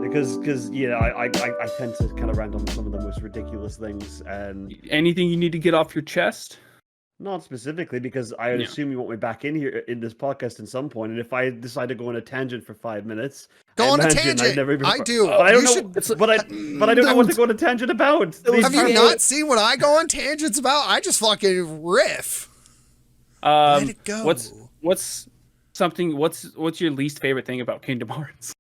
because yeah, I tend to kind of rant on some of the most ridiculous things, and Anything you need to get off your chest? not specifically, because I would Yeah. assume you want me back in here in this podcast at some point, and if I decide to go on a tangent for 5 minutes, Go I on a imagine tangent. I've never even. I do. But I don't You know. should- It's like- But I don't know what to go on a tangent about. Have you not seen what I go on tangents about? I just fucking riff. Let it go. What's your least favorite thing about Kingdom Hearts?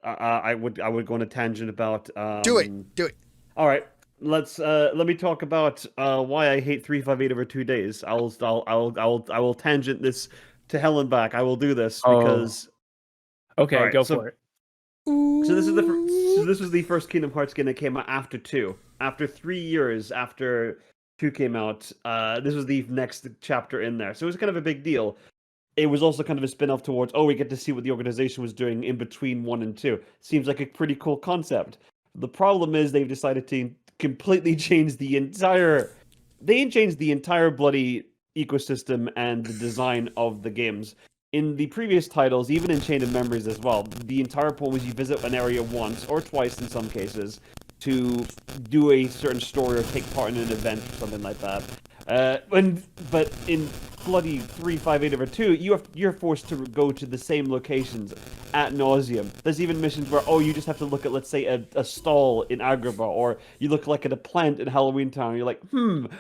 I would go on a tangent about. Do it. All right. Let me talk about why I hate 358 over 2 days. I will tangent this to hell and back. I will do this because. Okay, All right, go for it. So this was the first Kingdom Hearts game that came out after 2. After 3 years after 2 came out, this was the next chapter in there. So it was kind of a big deal. It was also kind of a spin-off towards, we get to see what the organization was doing in between 1 and 2. Seems like a pretty cool concept. The problem is they've decided to completely change the entire bloody ecosystem and the design of the games. In the previous titles, even in Chain of Memories as well, the entire point was you visit an area once or twice in some cases to do a certain story or take part in an event or something like that. But in bloody 358 over 2, you're forced to go to the same locations ad nauseum. There's even missions where you just have to look at, let's say, a stall in Agrabah, or you look like at a plant in Halloween Town. And you're like,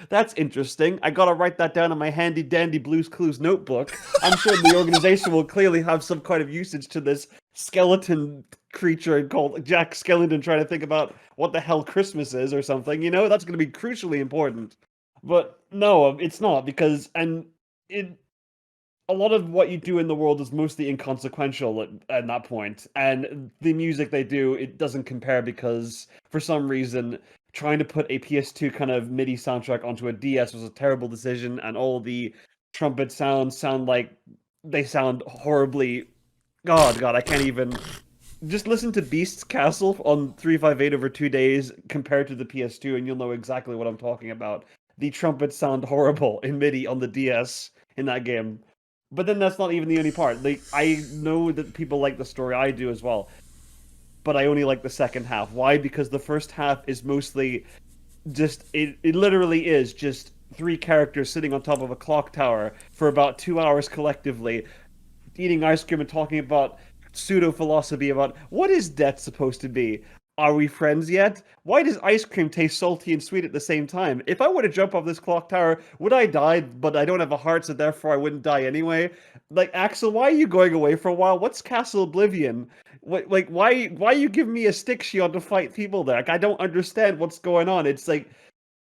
that's interesting. I gotta write that down in my handy dandy Blue's Clues notebook. I'm sure the organization will clearly have some kind of usage to this skeleton creature called Jack Skellington trying to think about what the hell Christmas is or something. That's going to be crucially important. But no, it's not, because a lot of what you do in the world is mostly inconsequential at that point, and the music they do, it doesn't compare, because for some reason trying to put a PS2 kind of MIDI soundtrack onto a DS was a terrible decision, and all the trumpet sound horribly. God, I can't even. Just listen to Beast's Castle on 358 over 2 days compared to the PS2, and you'll know exactly what I'm talking about. The trumpets sound horrible in MIDI on the DS in that game. But then that's not even the only part. I know that people like the story, I do as well. But I only like the second half. Why? Because the first half is mostly just... It literally is just 3 characters sitting on top of a clock tower for about 2 hours collectively, eating ice cream and talking about pseudo-philosophy about what is death supposed to be? Are we friends yet? Why does ice cream taste salty and sweet at the same time? If I were to jump off this clock tower, would I die? But I don't have a heart, so therefore I wouldn't die anyway. Like, Axel, why are you going away for a while? What's Castle Oblivion? Why are you giving me a stick shield to fight people there? Like, I don't understand what's going on. It's like,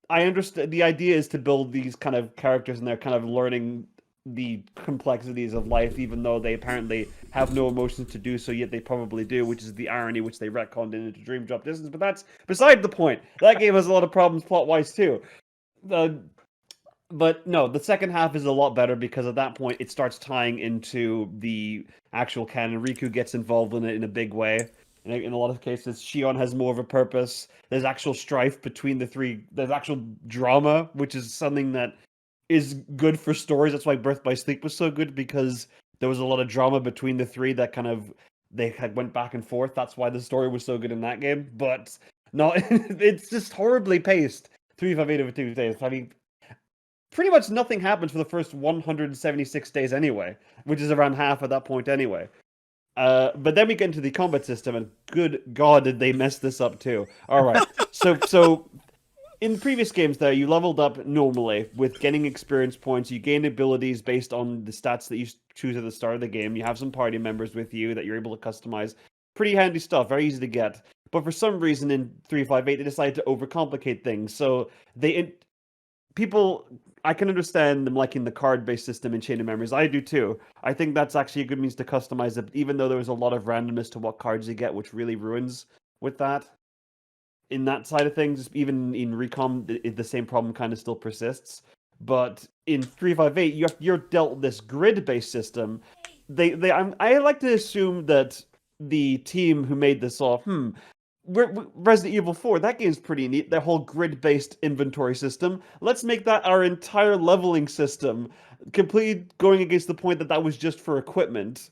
I understand the idea is to build these kind of characters and they're kind of learning the complexities of life, even though they apparently have no emotions to do so, yet they probably do, which is the irony which they retconned into Dream Drop Distance. But that's beside the point. That game has a lot of problems plot-wise too. But no, the second half is a lot better, because at that point it starts tying into the actual canon. Riku gets involved in it in a big way. In a lot of cases, Shion has more of a purpose. There's actual strife between the 3. There's actual drama, which is something that is good for stories. That's why Birth by Sleep was so good, because there was a lot of drama between the 3 that kind of they had went back and forth. That's why the story was so good in that game. But no, it's just horribly paced. 358 over 2 days. I mean, pretty much nothing happens for the first 176 days anyway, which is around half at that point anyway. But then we get into the combat system, and good God, did they mess this up too. All right, so in previous games there, you leveled up normally with getting experience points. You gain abilities based on the stats that you choose at the start of the game. You have some party members with you that you're able to customize. Pretty handy stuff, very easy to get. But for some reason in 358, they decided to overcomplicate things. So I can understand them liking the card-based system in Chain of Memories. I do too. I think that's actually a good means to customize it, even though there was a lot of randomness to what cards you get, which really ruins with that. In that side of things, even in Recom, the same problem kind of still persists. But in 358, you're dealt this grid-based system. I like to assume that the team who made this Resident Evil 4, that game's pretty neat. Their whole grid-based inventory system. Let's make that our entire leveling system, completely going against the point that was just for equipment.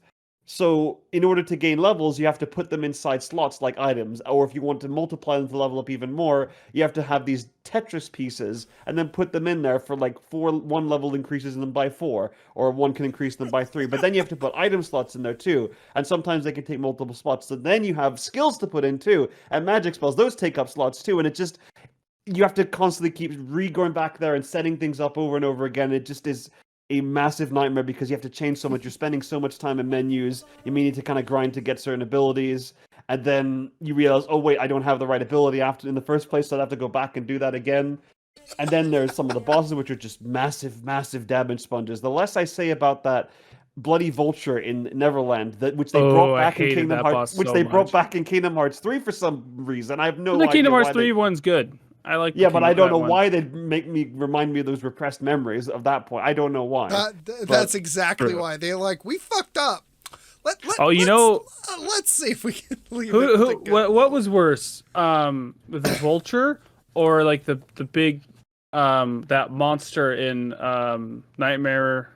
So in order to gain levels, you have to put them inside slots like items, or if you want to multiply them to level up even more, you have to have these Tetris pieces and then put them in there for like one level increases them by 4, or one can increase them by 3. But then you have to put item slots in there too, and sometimes they can take multiple spots. So then you have skills to put in too, and magic spells, those take up slots too, and it just you have to constantly keep going back there and setting things up over and over again. It just is a massive nightmare because you have to change so much. You're spending so much time in menus. You may need to kind of grind to get certain abilities, and then you realize, oh wait, I don't have the right ability after in the first place, so I have to go back and do that again. And then there's some of the bosses which are just massive, massive damage sponges. The less I say about that bloody vulture in Neverland, which they brought back in Kingdom Hearts, brought back in Kingdom Hearts 3 for some reason. I have no idea. The Kingdom Hearts 3 one's good. I like. Yeah, but I don't know why they'd remind me of those repressed memories of that point. I don't know why. That's exactly why they're like, we fucked up. Let's see if we can leave it. What was worse, the vulture or like the big that monster in Nightmare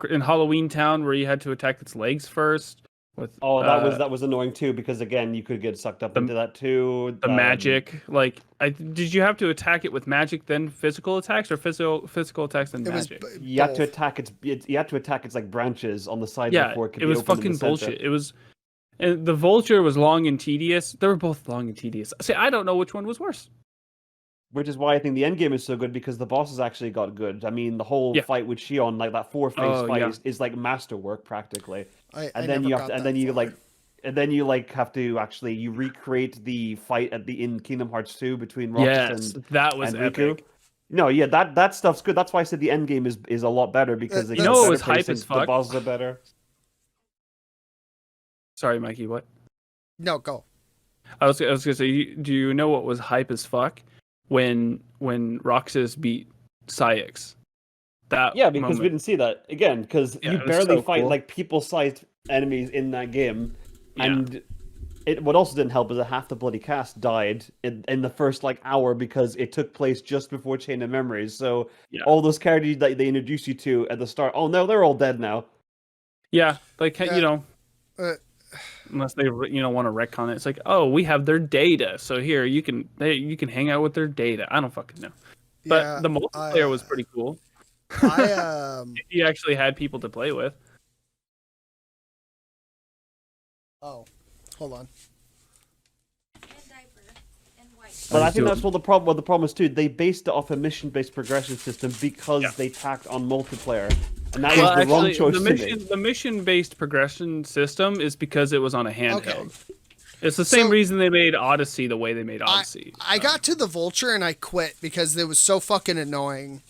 in Halloween Town where you had to attack its legs first? That was annoying too, because again you could get sucked up into that too. The magic, did you have to attack it with magic then physical attacks, or physical attacks then magic? You had to attack its like branches on the side before it could be was opened fucking bullshit. It was, and the vulture was long and tedious. They were both long and tedious. See, I don't know which one was worse. Which is why I think the end game is so good, because the bosses actually got good. I mean, the whole fight with Shion, like that 4-phase fight, is like masterwork practically. And then you have to actually recreate the fight in Kingdom Hearts 2 between Roxas and that was and epic. Riku. No, yeah, that stuff's good. That's why I said the end game is a lot better, because it was hype as fuck. The bosses are better. Sorry, Mikey. What? No, go. I was gonna say, do you know what was hype as fuck? When Roxas beat Syx. Because we didn't see that again, because you barely fight cool. like people-sized enemies in that game, and what also didn't help is that half the bloody cast died in the first like hour, because it took place just before Chain of Memories. So all those characters that they introduced you to at the start, oh no, they're all dead now. Yeah, unless they want to retcon it. It's like, oh, we have their data, so here you can hang out with their data. I don't fucking know, but the multiplayer was pretty cool. You actually had people to play with. Oh, hold on. But I think that's what the problem is too. They based it off a mission-based progression system because they tacked on multiplayer. And that was the wrong choice to make. The mission-based progression system is because it was on a handheld. Okay. It's the same reason they made Odyssey the way they made Odyssey. I got to the Vulture and I quit because it was so fucking annoying.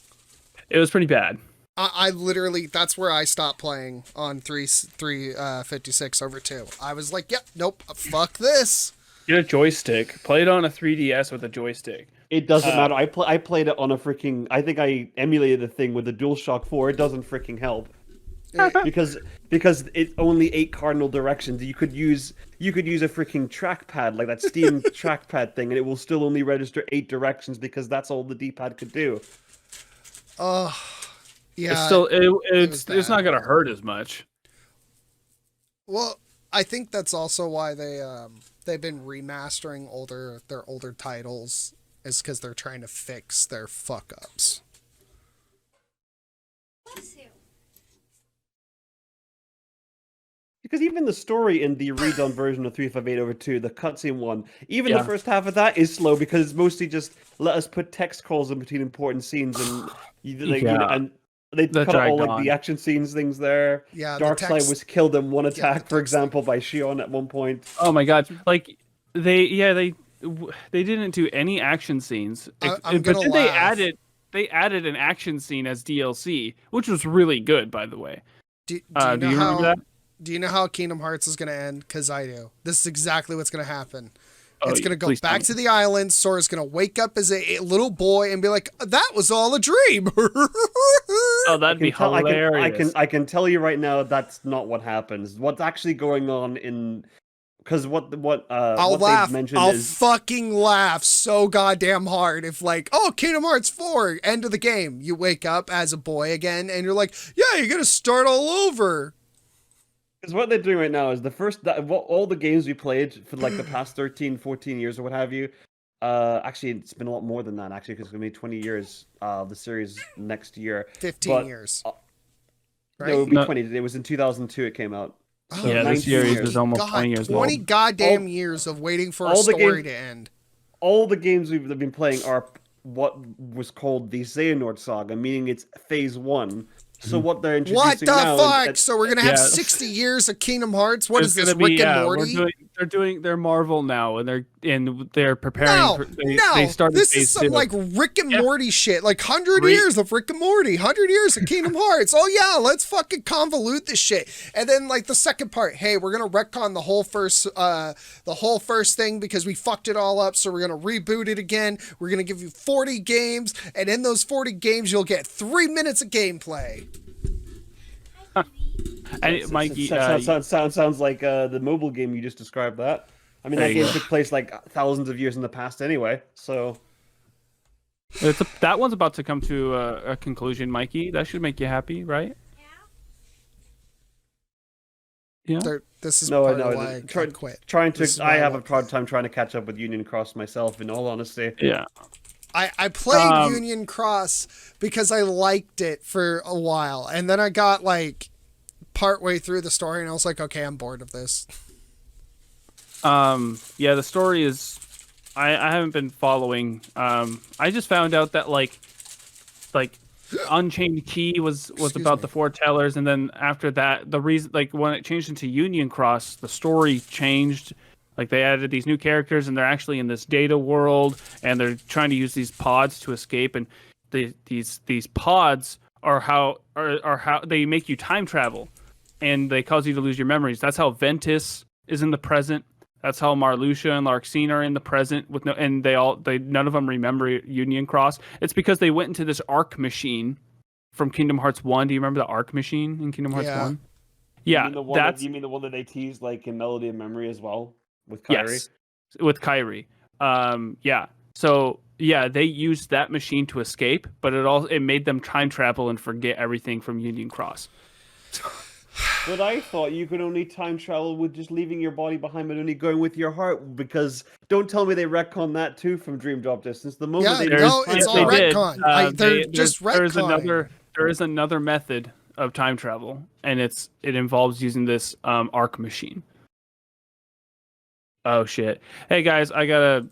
It was pretty bad. I literally, that's where I stopped playing on 356 over 2. I was like, yep, nope, fuck this. Get a joystick. Play it on a 3DS with a joystick. It doesn't matter. I played it on a freaking. I think I emulated the thing with the DualShock 4. It doesn't freaking help because it's only 8 cardinal directions. You could use a freaking trackpad, like that Steam trackpad thing, and it will still only register 8 directions because that's all the D-pad could do. Yeah. It's still it's not gonna hurt as much. Well, I think that's also why they've been remastering their older titles, is because they're trying to fix their fuck ups. Because even the story in the redone version of 358 over 2, the cutscene one, even the first half of that is slow because it's mostly just let us put text calls in between important scenes, and and they cut out all like the action scenes things there. Yeah, Darkseid was killed in one attack, for example, by Shion at one point. Oh my god! Like they didn't do any action scenes, but then they added an action scene as DLC, which was really good, by the way. Do you remember that? Do you know how Kingdom Hearts is going to end? Because I do. This is exactly what's going to happen. It's going to go back to the island. Sora's going to wake up as a little boy and be like, that was all a dream. Oh, that'd be hilarious. I can tell you right now that's not what happens. What's actually going on in... Because I'll laugh. I'll fucking laugh so goddamn hard if like, oh, Kingdom Hearts 4, end of the game. You wake up as a boy again and you're like, yeah, you're going to start all over. Because what they're doing right now is all the games we played for like the past 13, 14 years or what have you. Actually, it's been a lot more than that, actually, because it's going to be 20 years of the series next year. 15 years. Right? No, it would be 20. It was in 2002 it came out. So yeah, this series is almost 20 years 20 old. goddamn years of waiting for a story to end. All the games we've been playing are what was called the Xehanort Saga, meaning it's phase 1. So what they're introducing now... What the fuck? So we're going to have 60 years of Kingdom Hearts? What is this, Rick and Morty? They're Marvel now, and they're preparing they started this is some like Rick and Morty shit. Like 100 years of Rick and Morty, 100 years of Kingdom Hearts. Oh yeah, let's fucking convolute this shit. And then like the second part, hey, we're going to retcon the whole first thing because we fucked it all up, so we're going to reboot it again. We're going to give you 40 games, and in those 40 games you'll get 3 minutes of gameplay. And Mikey, sounds like the mobile game you just described. That I mean, that game took place like thousands of years in the past, anyway. So that one's about to come to a conclusion, Mikey. That should make you happy, right? Yeah. This is why I quit. I have a hard time trying to catch up with Union Cross myself. In all honesty, yeah. I played Union Cross because I liked it for a while, and then I got like partway through the story, and I was like, okay, I'm bored of this. Yeah, the story is, I haven't been following. I just found out that like Unchained Key was about the foretellers, and then after that, the reason like when it changed into Union Cross, the story changed. Like they added these new characters, and they're actually in this data world, and they're trying to use these pods to escape. And these pods are how they make you time travel, and they cause you to lose your memories. That's how Ventus is in the present. That's how Marluxia and Larxene are in the present and none of them remember Union Cross. It's because they went into this Arc machine from Kingdom Hearts 1. Do you remember the Arc machine in Kingdom Hearts 1? Yeah, you mean the one that they teased like in Melody of Memory as well? With Kairi? Yes, with Kairi. Yeah. So yeah, they used that machine to escape, but it made them time travel and forget everything from Union Cross. But I thought you could only time travel with just leaving your body behind, but only going with your heart. Because don't tell me they retcon that too from Dream Drop Distance. The moment it's all retcon. They're just retconning. There is another method of time travel, and it involves using this Arc machine. Oh shit! Hey guys, I gotta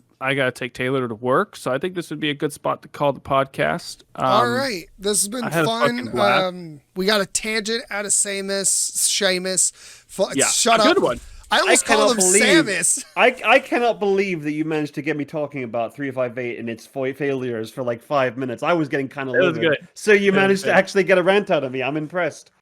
take Taylor to work, so I think this would be a good spot to call the podcast. All right, this has been fun. We got a tangent out of Seamus. Shut up. Good one. I almost called him Seamus. I cannot believe that you managed to get me talking about 358 and its failures for like 5 minutes. I was getting kind of livid. So you managed to actually get a rant out of me. I'm impressed.